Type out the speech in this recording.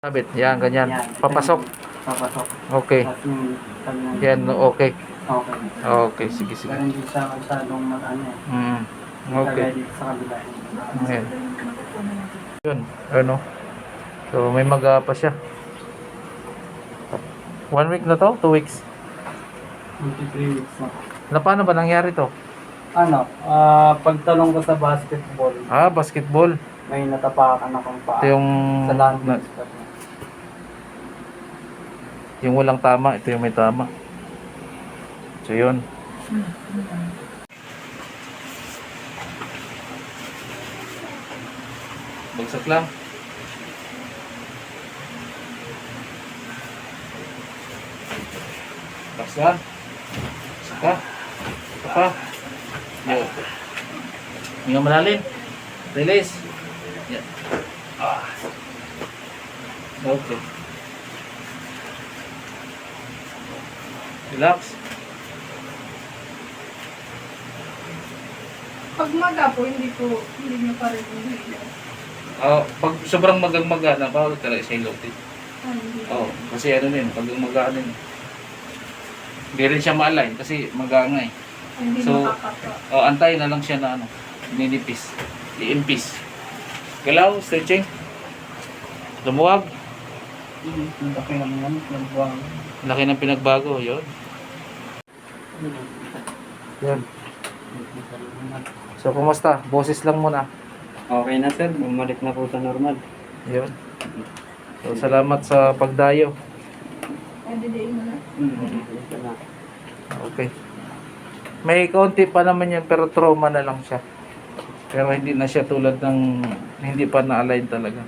Sabit, yan, ganyan. Yan. Papasok. Papasok. Okay. Tapos yung kanyang... Yan, okay. Okay. Okay, sige, sige. Pero hindi siya masyadong mag-ano eh. Okay. Kagaya dito sa kabila. Ayan. Yun, ano. So, may maga pa siya. 1 week na to? 2 weeks? 23 weeks na. Na paano ba nangyari to? Ano, pagtalong ko sa basketball, Basketball. may natapakan akong paa. Ito yung... Sa landing spot niya. Yung walang tama, ito yung may tama. So, yun. Bagsak lang. Bagsak. Saka. Saka. Yun. Hinga malalim. Release. Yan. Okay. Relax. Pag maga po, hindi nyo pa rin hihila. Pag sobrang magang-maga na, bawal talaga sa ilog. Hindi. Kasi ano din, pag magaan din. Hindi rin siya ma-align kasi maga nga eh. Hindi So, makakapa. antayin na lang siya na ano, ninipis. I-impis. Galaw, stretching. Lumuwag. Ang laki ng yan, nagbuwang. Laki ng pinagbago, yun. Yan. So, kumusta? Boses lang muna. Okay na sir, bumalik na po sa normal. Yun. So, salamat sa pagdayo. Everyday mo na. Ito na. Okay. May kaunti pa naman yan, pero trauma na lang siya. Pero hindi na siya tulad ng hindi pa na-align talaga.